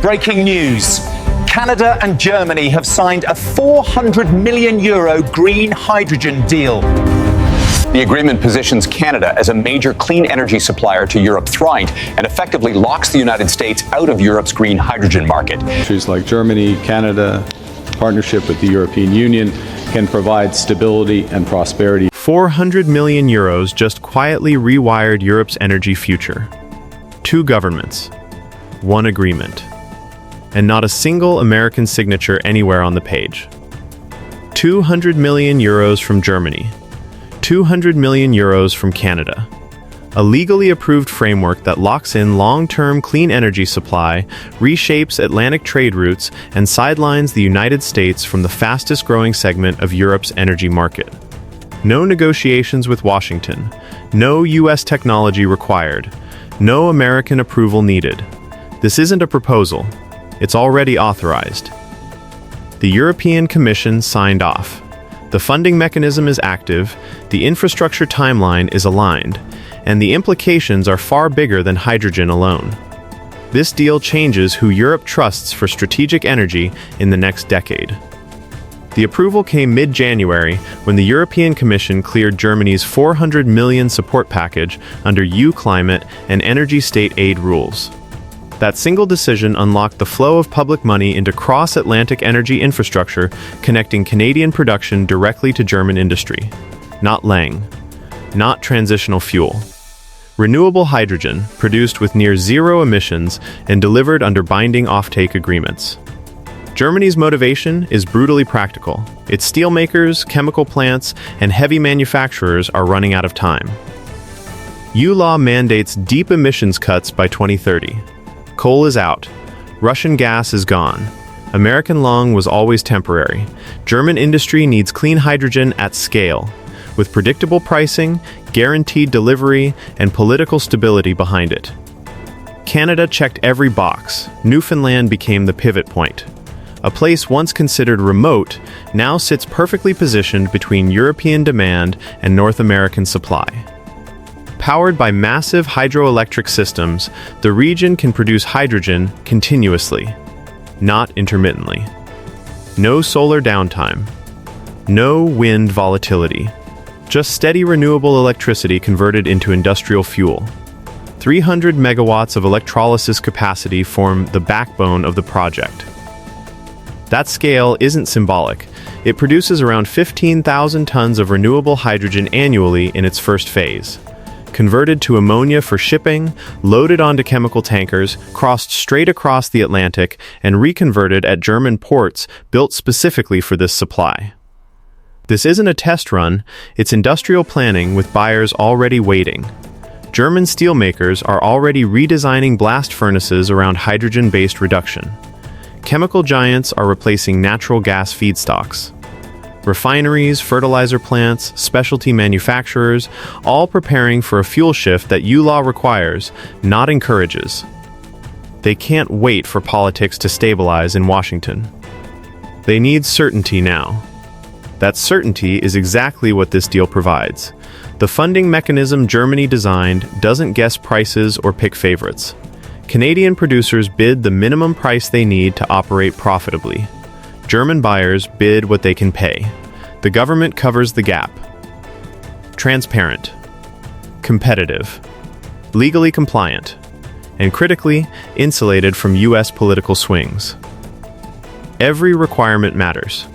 Breaking news. Canada and Germany have signed a €400 million green hydrogen deal. The agreement positions Canada as a major clean energy supplier to Europe thrice and effectively locks the United States out of Europe's green hydrogen market. Countries like Germany, Canada, partnership with the European Union can provide stability and prosperity. €400 million just quietly rewired Europe's energy future. 2 governments, 1 agreement, and not a single American signature anywhere on the page. €200 million from Germany, €200 million from Canada. A legally approved framework that locks in long-term clean energy supply, reshapes Atlantic trade routes, and sidelines the United States from the fastest-growing segment of Europe's energy market. No negotiations with Washington, no U.S. technology required, no American approval needed. This isn't a proposal. It's already authorized. The European Commission signed off. The funding mechanism is active, the infrastructure timeline is aligned, and the implications are far bigger than hydrogen alone. This deal changes who Europe trusts for strategic energy in the next decade. The approval came mid-January when the European Commission cleared Germany's €400 million support package under EU climate and energy state aid rules. That single decision unlocked the flow of public money into cross-Atlantic energy infrastructure connecting Canadian production directly to German industry. Not Lang. Not transitional fuel. Renewable hydrogen, produced with near zero emissions and delivered under binding offtake agreements. Germany's motivation is brutally practical. Its steelmakers, chemical plants, and heavy manufacturers are running out of time. EU law mandates deep emissions cuts by 2030. Coal is out. Russian gas is gone. American long was always temporary. German industry needs clean hydrogen at scale, with predictable pricing, guaranteed delivery, and political stability behind it. Canada checked every box. Newfoundland became the pivot point. A place once considered remote now sits perfectly positioned between European demand and North American supply. Powered by massive hydroelectric systems, the region can produce hydrogen continuously, not intermittently. No solar downtime. No wind volatility. Just steady renewable electricity converted into industrial fuel. 300 megawatts of electrolysis capacity form the backbone of the project. That scale isn't symbolic. It produces around 15,000 tons of renewable hydrogen annually in its first phase. Converted to ammonia for shipping, loaded onto chemical tankers, crossed straight across the Atlantic, and reconverted at German ports built specifically for this supply. This isn't a test run, it's industrial planning with buyers already waiting. German steelmakers are already redesigning blast furnaces around hydrogen-based reduction. Chemical giants are replacing natural gas feedstocks. Refineries, fertilizer plants, specialty manufacturers, all preparing for a fuel shift that EU law requires, not encourages. They can't wait for politics to stabilize in Washington. They need certainty now. That certainty is exactly what this deal provides. The funding mechanism Germany designed doesn't guess prices or pick favorites. Canadian producers bid the minimum price they need to operate profitably. German buyers bid what they can pay. The government covers the gap. Transparent, competitive, legally compliant, and critically insulated from U.S. political swings. Every requirement matters.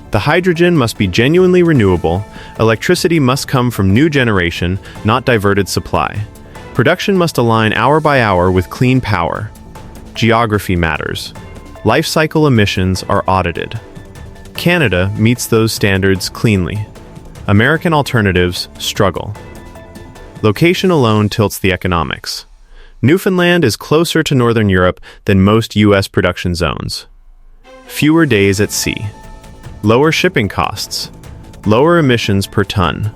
The hydrogen must be genuinely renewable, electricity must come from new generation, not diverted supply. Production must align hour by hour with clean power. Geography matters. Life cycle emissions are audited. Canada meets those standards cleanly. American alternatives struggle. Location alone tilts the economics. Newfoundland is closer to Northern Europe than most U.S. production zones. Fewer days at sea. Lower shipping costs. Lower emissions per ton.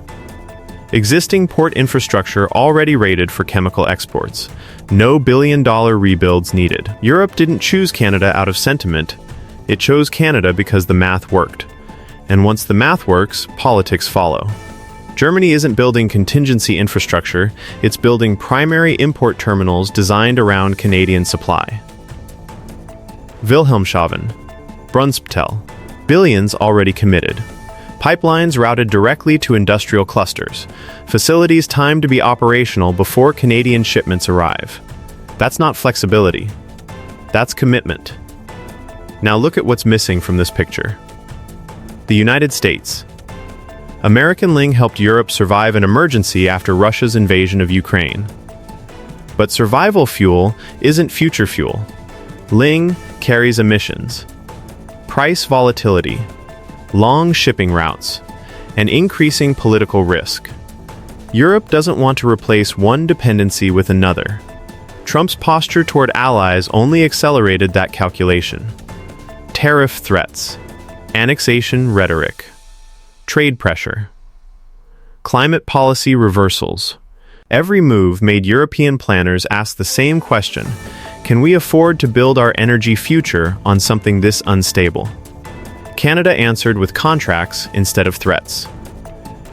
Existing port infrastructure already rated for chemical exports. No billion-dollar rebuilds needed. Europe didn't choose Canada out of sentiment. It chose Canada because the math worked. And once the math works, politics follow. Germany isn't building contingency infrastructure, it's building primary import terminals designed around Canadian supply. Wilhelmshaven, Brunsbüttel, billions already committed. Pipelines routed directly to industrial clusters, facilities timed to be operational before Canadian shipments arrive. That's not flexibility. That's commitment. Now look at what's missing from this picture. The United States. American Ling helped Europe survive an emergency after Russia's invasion of Ukraine. But survival fuel isn't future fuel. Ling carries emissions, price volatility, long shipping routes, and increasing political risk. Europe doesn't want to replace one dependency with another. Trump's posture toward allies only accelerated that calculation. Tariff threats, annexation rhetoric, trade pressure, climate policy reversals. Every move made European planners ask the same question: can we afford to build our energy future on something this unstable? Canada answered with contracts instead of threats.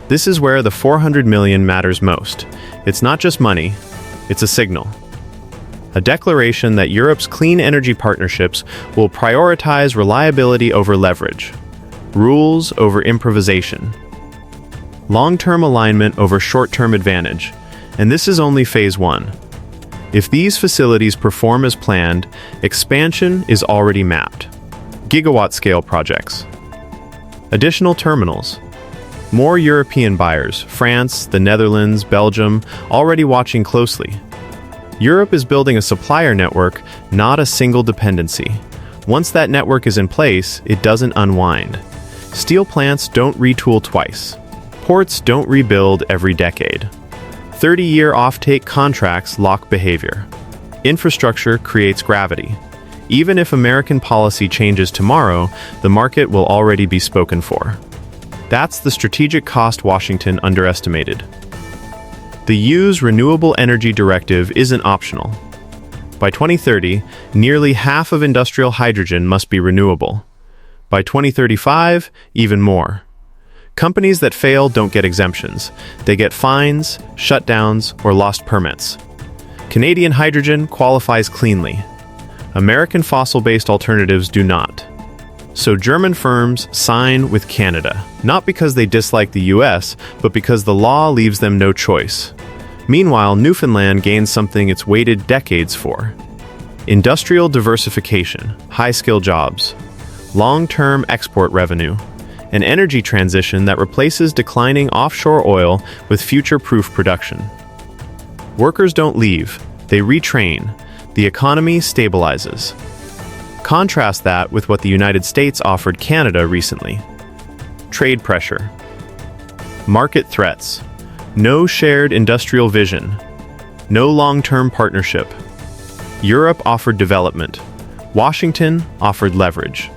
This is where the $400 million matters most. It's not just money, it's a signal. A declaration that Europe's clean energy partnerships will prioritize reliability over leverage, rules over improvisation, long-term alignment over short-term advantage, and this is only phase one. If these facilities perform as planned, expansion is already mapped. Gigawatt-scale projects. Additional terminals. More European buyers, France, the Netherlands, Belgium, already watching closely. Europe is building a supplier network, not a single dependency. Once that network is in place, it doesn't unwind. Steel plants don't retool twice. Ports don't rebuild every decade. 30-year offtake contracts lock behavior. Infrastructure creates gravity. Even if American policy changes tomorrow, the market will already be spoken for. That's the strategic cost Washington underestimated. The EU's Renewable Energy Directive isn't optional. By 2030, nearly half of industrial hydrogen must be renewable. By 2035, even more. Companies that fail don't get exemptions. They get fines, shutdowns, or lost permits. Canadian hydrogen qualifies cleanly. American fossil-based alternatives do not. So German firms sign with Canada, not because they dislike the US, but because the law leaves them no choice. Meanwhile, Newfoundland gains something it's waited decades for: industrial diversification, high-skill jobs, long-term export revenue, an energy transition that replaces declining offshore oil with future-proof production. Workers don't leave, they retrain. The economy stabilizes. Contrast that with what the United States offered Canada recently. Trade pressure. Market threats. No shared industrial vision. No long-term partnership. Europe offered development. Washington offered leverage.